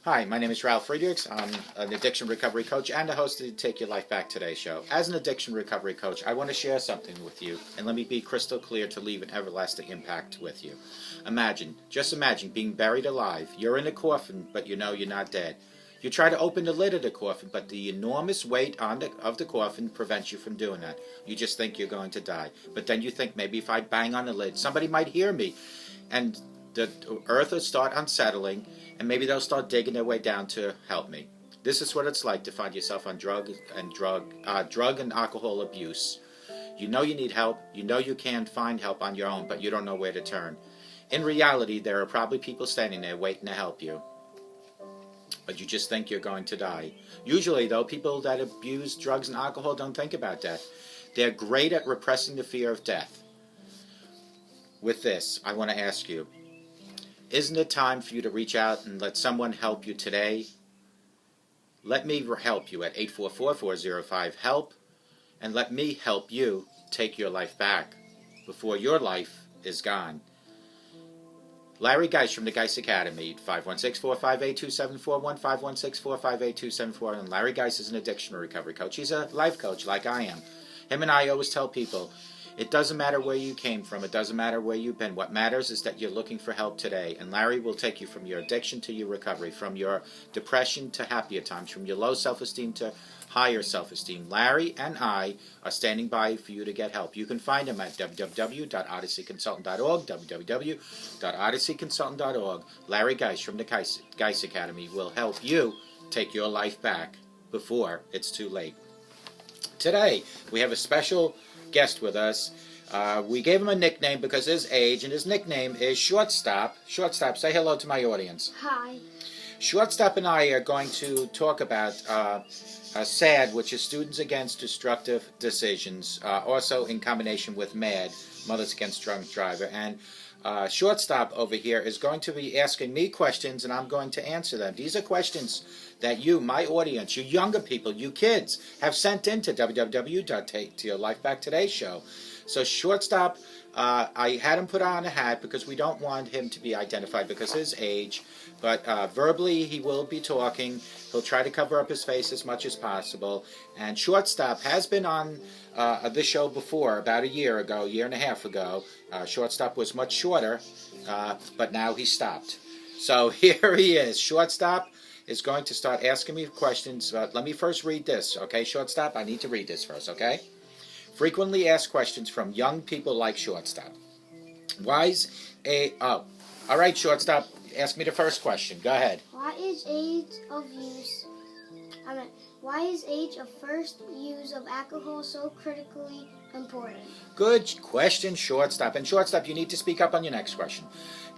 Hi, my name is Ralf Friedrichs. I'm an addiction recovery coach and the host of the Take Your Life Back Today show. As an addiction recovery coach, I want to share something with you, and let me be crystal clear to leave an everlasting impact with you. Just imagine being buried alive. You're in a coffin, but you know you're not dead. You try to open the lid of the coffin, but the enormous weight of the coffin prevents you from doing that. You just think you're going to die. But then you think, maybe if I bang on the lid, somebody might hear me. And the earth will start unsettling, and maybe they'll start digging their way down to help me. This is what it's like to find yourself on drug and alcohol abuse. You know you need help. You know you can't find help on your own, but you don't know where to turn. In reality, there are probably people standing there waiting to help you, but you just think you're going to die. Usually, though, people that abuse drugs and alcohol don't think about death. They're great at repressing the fear of death. With this, I want to ask you, isn't it time for you to reach out and let someone help you today? Let me help you at 844-405-HELP, and let me help you take your life back before your life is gone. Larry Geis from the Geis Academy, 516-458-2741, 516-458-2741, and Larry Geis is an addiction recovery coach. He's a life coach like I am. Him and I always tell people, it doesn't matter where you came from. It doesn't matter where you've been. What matters is that you're looking for help today. And Larry will take you from your addiction to your recovery, from your depression to happier times, from your low self-esteem to higher self-esteem. Larry and I are standing by for you to get help. You can find him at www.odysseyconsultant.org, www.odysseyconsultant.org. Larry Geis from the Geis Academy will help you take your life back before it's too late. Today, we have a special guest with us. We gave him a nickname because of his age, and his nickname is Shortstop. Shortstop, say hello to my audience. Hi. Shortstop and I are going to talk about SAD, which is Students Against Destructive Decisions, also in combination with MAD, Mothers Against Drunk Driver. And Shortstop over here is going to be asking me questions, and I'm going to answer them. These are questions that you, my audience, you younger people, you kids, have sent in to www.TakeYourLifeBackToday show. So Shortstop, I had him put on a hat because we don't want him to be identified because of his age, but verbally he will be talking. He'll try to cover up his face as much as possible. And Shortstop has been on this show before, about a year and a half ago. Shortstop was much shorter, but now he stopped. So here he is. Shortstop is going to start asking me questions. Let me first read this, okay, Shortstop? I need to read this first, okay? Frequently asked questions from young people like Shortstop. All right, Shortstop, ask me the first question. Go ahead. Why is age of first use of alcohol so critically important? Good question, Shortstop. And Shortstop, you need to speak up on your next question.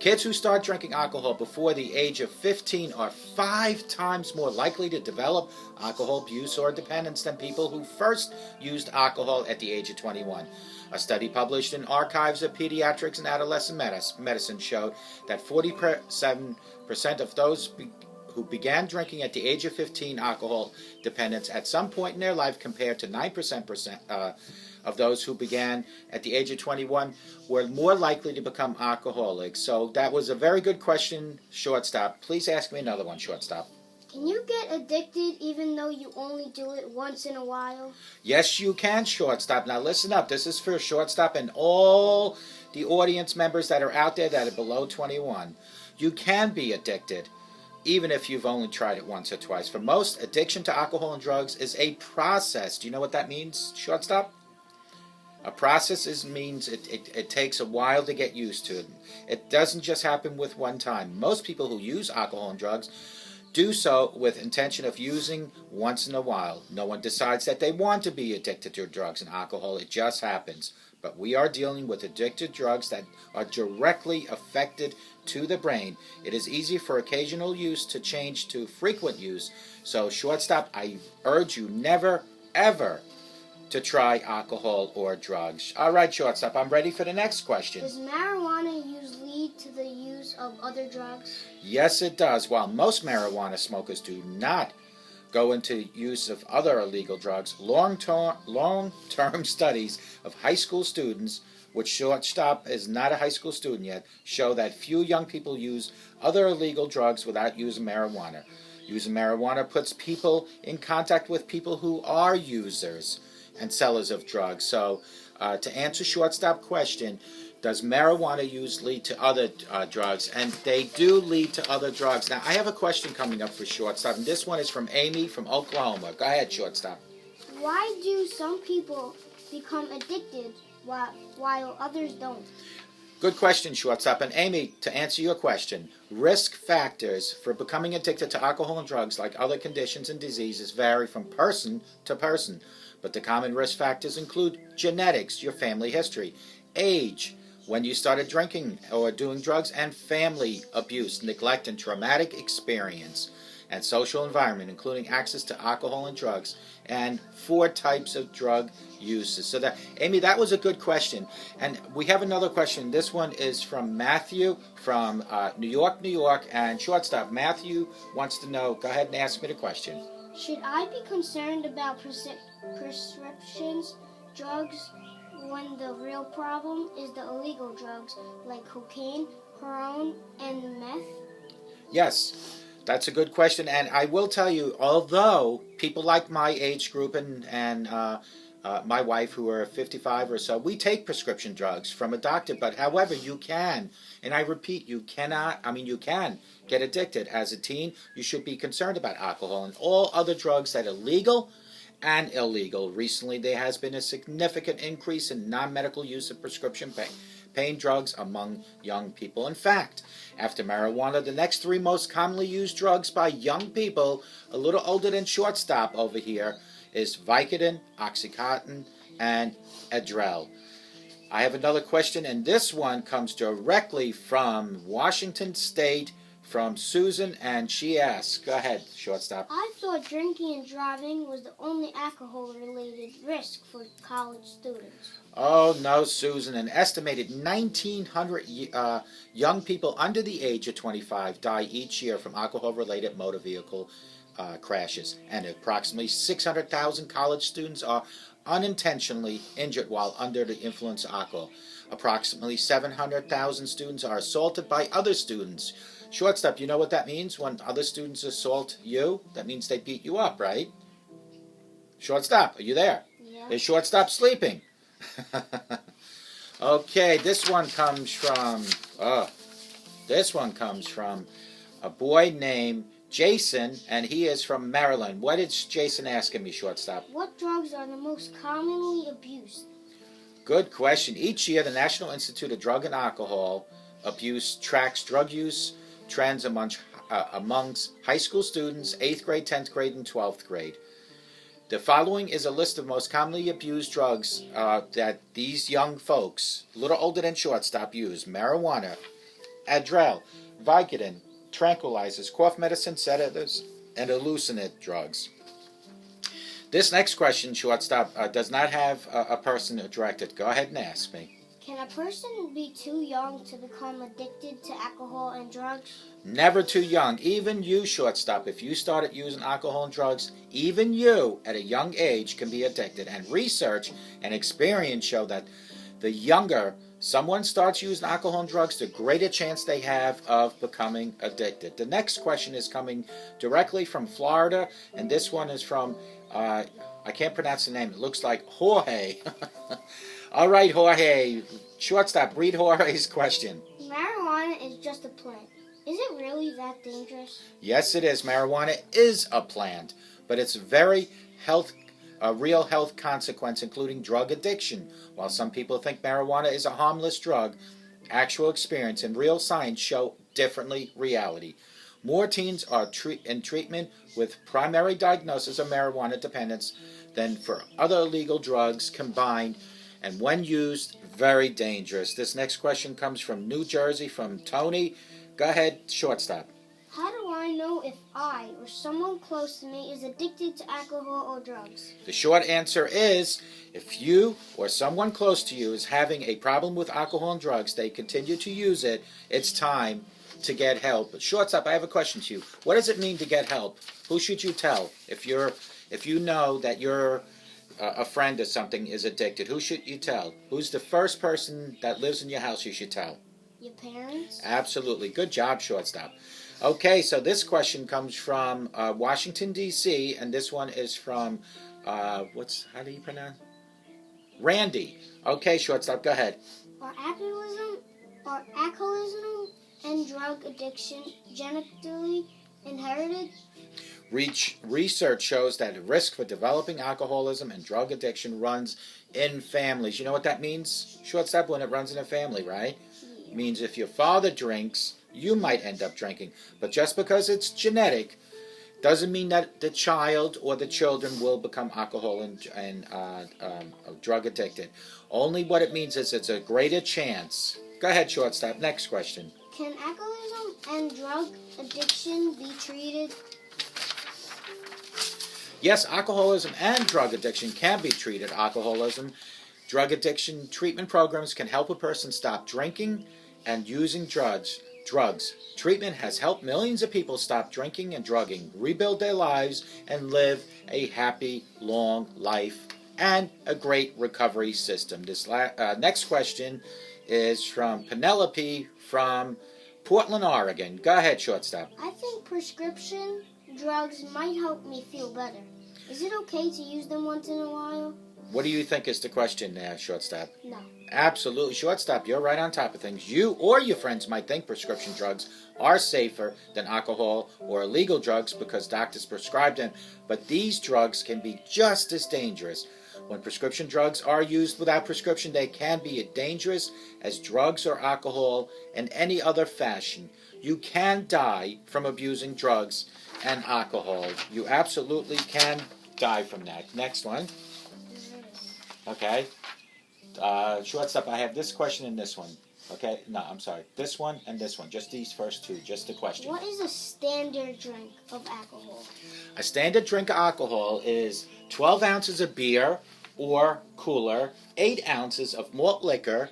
Kids who start drinking alcohol before the age of 15 are 5 times more likely to develop alcohol abuse or dependence than people who first used alcohol at the age of 21. A study published in Archives of Pediatrics and Adolescent Medicine showed that 47% of those who began drinking at the age of 15 alcohol dependence at some point in their life, compared to 9% of those who began at the age of 21 were more likely to become alcoholics. So that was a very good question, Shortstop. Please ask me another one, Shortstop. Can you get addicted even though you only do it once in a while? Yes, you can, Shortstop. Now listen up. This is for Shortstop and all the audience members that are out there that are below 21. You can be addicted even if you've only tried it once or twice. For most, addiction to alcohol and drugs is a process. Do you know what that means, Shortstop? A process means it takes a while to get used to it. It doesn't just happen with one time. Most people who use alcohol and drugs do so with intention of using once in a while. No one decides that they want to be addicted to drugs and alcohol. It just happens. But we are dealing with addicted drugs that are directly affected to the brain. It is easy for occasional use to change to frequent use. So, Shortstop, I urge you never, ever to try alcohol or drugs. All right, Shortstop, I'm ready for the next question. Does marijuana use lead to the use of other drugs? Yes, it does. While most marijuana smokers do not go into use of other illegal drugs, long-term studies of high school students which shortstop is not a high school student yet, show that few young people use other illegal drugs without using marijuana. Using marijuana puts people in contact with people who are users and sellers of drugs. So to answer shortstop question, does marijuana use lead to other drugs? And they do lead to other drugs. Now, I have a question coming up for shortstop, and this one is from Amy from Oklahoma. Go ahead, shortstop. Why do some people become addicted while others don't? Good question, shortstop. And Amy, to answer your question, risk factors for becoming addicted to alcohol and drugs, like other conditions and diseases, vary from person to person. But the common risk factors include genetics, your family history, age, when you started drinking or doing drugs, and family abuse, neglect, and traumatic experience, and social environment, including access to alcohol and drugs, and 4 types of drug uses. So that, Amy, that was a good question. And we have another question. This one is from Matthew from New York, and shortstop. Matthew wants to know, go ahead and ask me the question. Should I be concerned about prescriptions drugs when the real problem is the illegal drugs like cocaine, heroin, and meth? Yes, that's a good question. And I will tell you, although people like my age group and my wife, who are 55 or so, we take prescription drugs from a doctor. But however, you can, and I repeat, you can get addicted. As a teen, you should be concerned about alcohol and all other drugs that are legal and illegal. Recently, there has been a significant increase in non-medical use of prescription pain drugs among young people. In fact, after marijuana, the next 3 most commonly used drugs by young people, a little older than shortstop over here, is Vicodin, Oxycontin, and Adderall. I have another question, and this one comes directly from Washington State, from Susan, and she asks, go ahead, shortstop. I thought drinking and driving was the only alcohol-related risk for college students. Oh, no, Susan. An estimated 1,900 young people under the age of 25 die each year from alcohol-related motor vehicle crashes, and approximately 600,000 college students are unintentionally injured while under the influence of alcohol. Approximately 700,000 students are assaulted by other students. Shortstop, you know what that means when other students assault you? That means they beat you up, right? Shortstop, are you there? Yeah. Is shortstop sleeping? Okay, this one comes from a boy named Jason, and he is from Maryland. What is Jason asking me, shortstop? What drugs are the most commonly abused? Good question. Each year, the National Institute of Drug and Alcohol Abuse tracks drug use trends amongst high school students, 8th grade, 10th grade, and 12th grade. The following is a list of most commonly abused drugs that these young folks, a little older than shortstop, use. Marijuana, Adderall, Vicodin, tranquilizers, cough medicine, sedatives, and hallucinant drugs. This next question, shortstop, does not have a person directed. Go ahead and ask me. Can a person be too young to become addicted to alcohol and drugs? Never too young. Even you, shortstop, if you started using alcohol and drugs, even you at a young age can be addicted. And research and experience show that the younger someone starts using alcohol and drugs, the greater chance they have of becoming addicted. The next question is coming directly from Florida, and this one is from, I can't pronounce the name, it looks like Jorge. All right, Jorge, shortstop, read Jorge's question. Marijuana is just a plant. Is it really that dangerous? Yes, it is. Marijuana is a plant, but it's a real health consequence, including drug addiction. While some people think marijuana is a harmless drug, actual experience and real science show differently reality. More teens are in treatment with primary diagnosis of marijuana dependence than for other illegal drugs combined, and when used, very dangerous. This next question comes from New Jersey, from Tony. Go ahead, shortstop. How do I know if I or someone close to me is addicted to alcohol or drugs? The short answer is, if you or someone close to you is having a problem with alcohol and drugs, they continue to use it, it's time to get help. But shortstop, I have a question to you. What does it mean to get help? Who should you tell if you know that a friend or something is addicted, who should you tell? Who's the first person that lives in your house you should tell? Your parents? Absolutely. Good job, shortstop. Okay, so this question comes from Washington, D.C., and this one is from, how do you pronounce? Randy. Okay, shortstop, go ahead. Are alcoholism and drug addiction genetically inherited? Research shows that the risk for developing alcoholism and drug addiction runs in families. You know what that means, shortstop, when it runs in a family, right? Yeah. It means if your father drinks, you might end up drinking. But just because it's genetic doesn't mean that the child or the children will become alcohol and drug addicted. Only what it means is it's a greater chance. Go ahead, shortstop. Next question. Can alcoholism and drug addiction be treated? Yes, alcoholism and drug addiction can be treated. Drug addiction treatment programs can help a person stop drinking and using drugs. Treatment has helped millions of people stop drinking and drugging, rebuild their lives, and live a happy, long life and a great recovery system. This next question is from Penelope from Portland, Oregon. Go ahead, shortstop. I think prescription drugs might help me feel better. Is it okay to use them once in a while? What do you think is the question there, shortstop? No. Absolutely, shortstop. You're right on top of things. You or your friends might think prescription drugs are safer than alcohol or illegal drugs because doctors prescribe them, but these drugs can be just as dangerous. When prescription drugs are used without prescription, they can be as dangerous as drugs or alcohol in any other fashion. You can die from abusing drugs and alcohol. You absolutely can die from that. Next one. Okay. Shortstop, I have this question and this one. Okay? No, I'm sorry. This one and this one. Just these first two. Just the question. What is a standard drink of alcohol? A standard drink of alcohol is 12 ounces of beer or cooler, 8 ounces of malt liquor,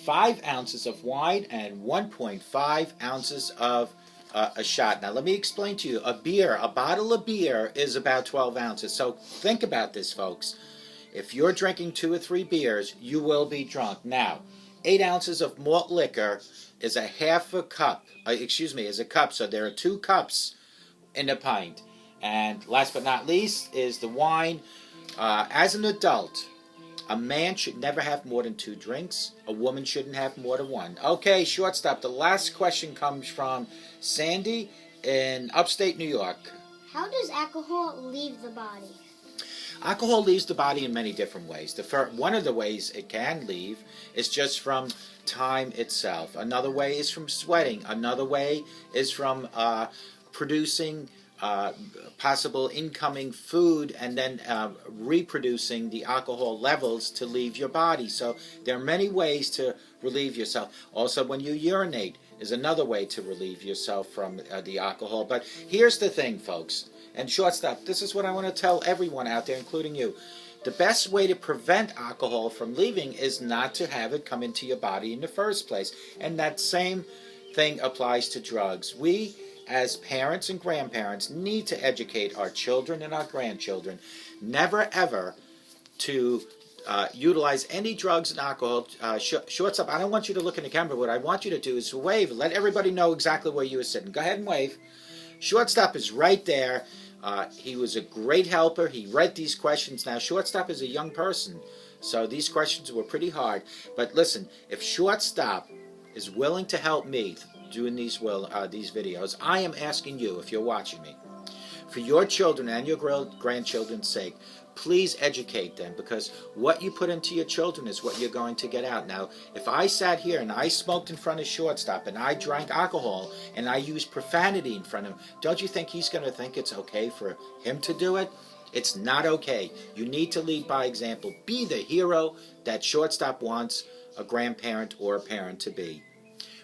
5 ounces of wine, and 1.5 ounces of a shot. Now, let me explain to you. A bottle of beer is about 12 ounces. So think about this, folks. If you're drinking 2 or 3 beers, you will be drunk. Now, 8 ounces of malt liquor is a cup. Is a cup. So there are 2 cups in a pint. And last but not least is the wine. As an adult, a man should never have more than 2 drinks. A woman shouldn't have more than 1. Okay, shortstop. The last question comes from Sandy in upstate New York. How does alcohol leave the body? Alcohol leaves the body in many different ways. One of the ways it can leave is just from time itself. Another way is from sweating. Another way is from producing possible incoming food and then reproducing the alcohol levels to leave your body. So there are many ways to relieve yourself. Also, when you urinate is another way to relieve yourself from the alcohol. But here's the thing, folks. And shortstop, this is what I want to tell everyone out there, including you. The best way to prevent alcohol from leaving is not to have it come into your body in the first place. And that same thing applies to drugs. We, as parents and grandparents, need to educate our children and our grandchildren never ever to utilize any drugs and alcohol. Shortstop, I don't want you to look in the camera. What I want you to do is wave. Let everybody know exactly where you are sitting. Go ahead and wave. Shortstop is right there. He was a great helper. He read these questions. Now, Shortstop is a young person, so these questions were pretty hard. But listen, if Shortstop is willing to help me doing these videos, I am asking you, if you're watching me, for your children and your grandchildren's sake, please educate them, because what you put into your children is what you're going to get out. Now, if I sat here and I smoked in front of Shortstop and I drank alcohol and I used profanity in front of him, don't you think he's going to think it's okay for him to do it? It's not okay. You need to lead by example. Be the hero that Shortstop wants a grandparent or a parent to be.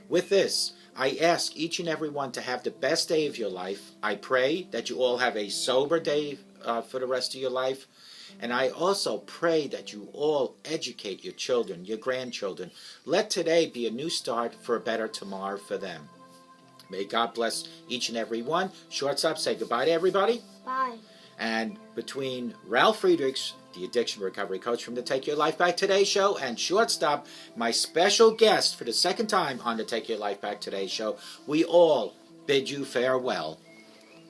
With this, I ask each and every one to have the best day of your life. I pray that you all have a sober day for the rest of your life. And I also pray that you all educate your children, your grandchildren. Let today be a new start for a better tomorrow for them. May God bless each and every one. Shortstop, say goodbye to everybody. Bye. And between Ralf Friedrichs, the addiction recovery coach from the Take Your Life Back Today show, and shortstop, my special guest for the second time on the Take Your Life Back Today show. We all bid you farewell.